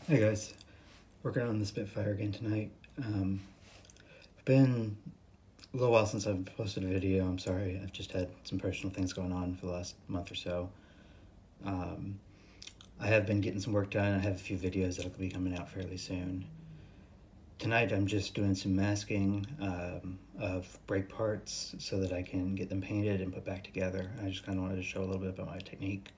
Hey guys, working on the Spitfire again tonight. It's been a little while since I've posted a video. I'm sorry, I've just had some personal things going on for the last month or so. Um, I have been getting some work done. I have a few videos that'll be coming out fairly soon. Tonight I'm just doing some masking of brake parts so that I can get them painted and put back together. I just kind of wanted to show a little bit about my technique.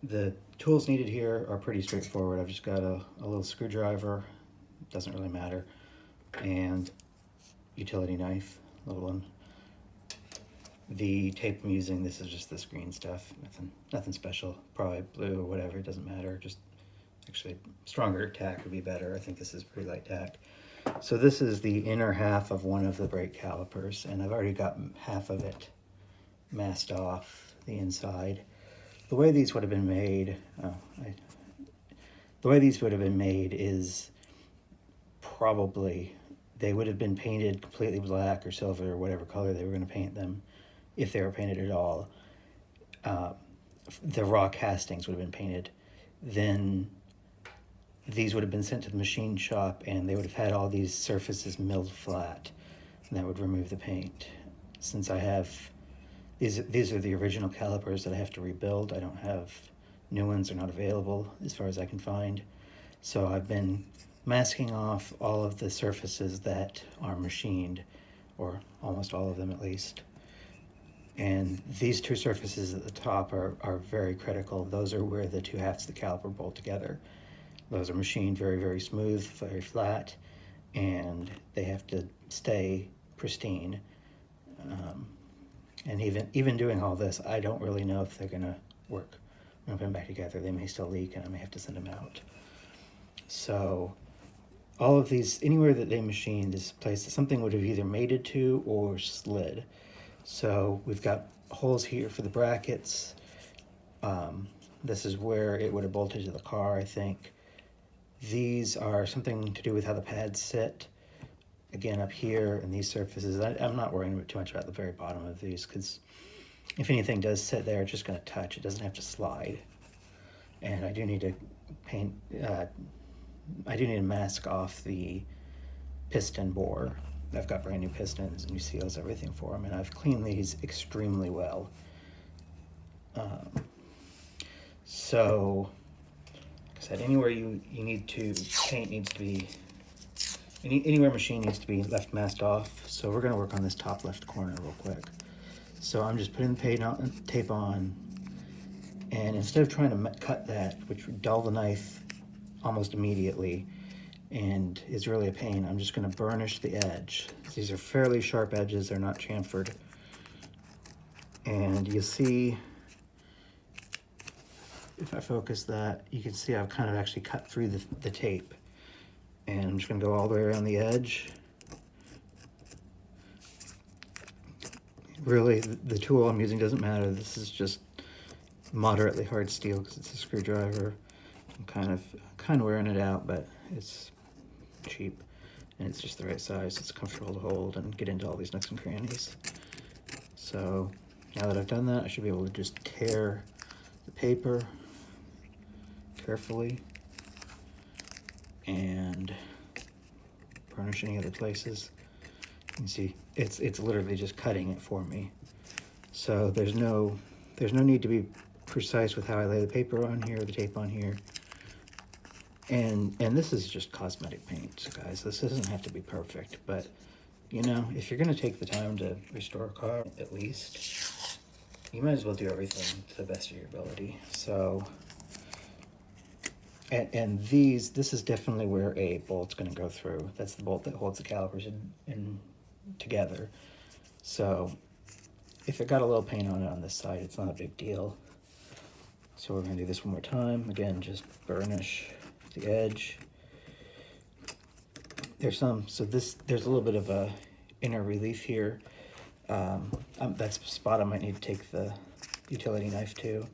The tools needed here are pretty straightforward. I've just got a little screwdriver, doesn't really matter, and utility knife, little one. The tape I'm using, this is just this green stuff, nothing special, probably blue or whatever, it doesn't matter. Just actually stronger tack would be better. I think this is pretty light tack. So this is the inner half of one of the brake calipers, and I've already got half of it masked off the inside. The way these would have been made, is probably they would have been painted completely black or silver or whatever color they were going to paint them, if they were painted at all. The raw castings would have been painted. Then these would have been sent to the machine shop, and they would have had all these surfaces milled flat, and that would remove the paint. Since I have these are the original calipers that I have to rebuild. I don't have new ones, they're not available as far as I can find. So I've been masking off all of the surfaces that are machined, or almost all of them at least. And these two surfaces at the top are very critical. Those are where the two halves of the caliper bolt together. Those are machined very, very smooth, very flat, and they have to stay pristine. And even doing all this, I don't really know if they're gonna work when I put them back together. They may still leak, and I may have to send them out. So all of these, anywhere that they machined this place, something would have either mated to or slid. So we've got holes here for the brackets. This is where it would have bolted to the car, I think. These are something to do with how the pads sit. Again, up here and these surfaces, I'm not worrying too much about the very bottom of these, because if anything does sit there, it's just going to touch. It doesn't have to slide. And I do need to paint, I do need to mask off the piston bore. I've got brand new pistons, new seals, everything for them, and I've cleaned these extremely well. So, like I said, anywhere you need to paint needs to be, anywhere machine needs to be left masked off. So we're going to work on this top left corner real quick. So I'm just putting the tape on, and instead of trying to cut that, which would dull the knife almost immediately and is really a pain, I'm just going to burnish the edge. These are fairly sharp edges, they're not chamfered. And you'll see, if I focus that, you can see I've kind of actually cut through the tape. And I'm just going to go all the way around the edge. Really, the tool I'm using doesn't matter. This is just moderately hard steel because it's a screwdriver. I'm kind of wearing it out, but it's cheap and it's just the right size. It's comfortable to hold and get into all these nooks and crannies. So now that I've done that, I should be able to just tear the paper carefully and burnish any other places. You can see it's literally just cutting it for me. So there's no need to be precise with how I lay the paper on here, the tape on here. And this is just cosmetic paint, guys. This doesn't have to be perfect, but you know, if you're gonna take the time to restore a car, at least, you might as well do everything to the best of your ability. So, and this is definitely where a bolt's gonna go through. That's the bolt that holds the calipers in together. So if it got a little paint on it on this side, it's not a big deal. So we're gonna do this one more time. Again, just burnish the edge. There's a little bit of a inner relief here. That's a spot I might need to take the utility knife to.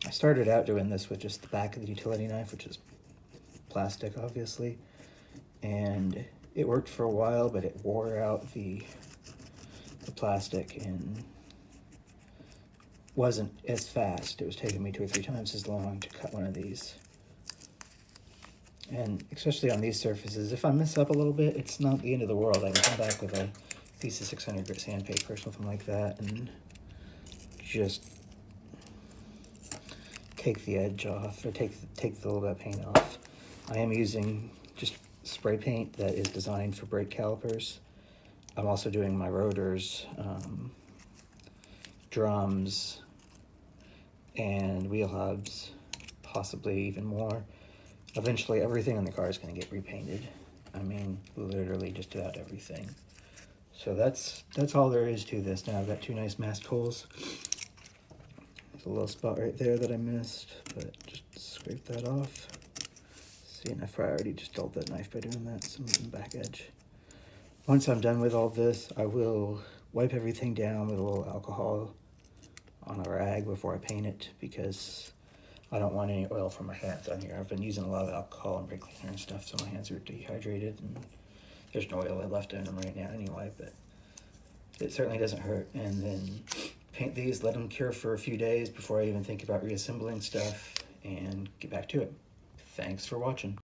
I started out doing this with just the back of the utility knife, which is plastic, obviously, and it worked for a while, but it wore out the plastic and wasn't as fast. It was taking me 2 or 3 times as long to cut one of these. And especially on these surfaces, if I mess up a little bit, it's not the end of the world. I can come back with a piece of 600 grit sandpaper or something like that and just take the edge off, or take the little bit of paint off. I am using just spray paint that is designed for brake calipers. I'm also doing my rotors, drums, and wheel hubs, possibly even more. Eventually, everything in the car is going to get repainted. I mean, literally just about everything. So that's all there is to this. Now I've got two nice mask holes. There's a little spot right there that I missed, but just scrape that off. See, and I already just dulled that knife by doing that, some on the back edge. Once I'm done with all this, I will wipe everything down with a little alcohol on a rag before I paint it, because I don't want any oil from my hands on here. I've been using a lot of alcohol and brake cleaner and stuff, so my hands are dehydrated, and there's no oil left in them right now anyway, but it certainly doesn't hurt. And then paint these, let them cure for a few days before I even think about reassembling stuff, and get back to it. Thanks for watching.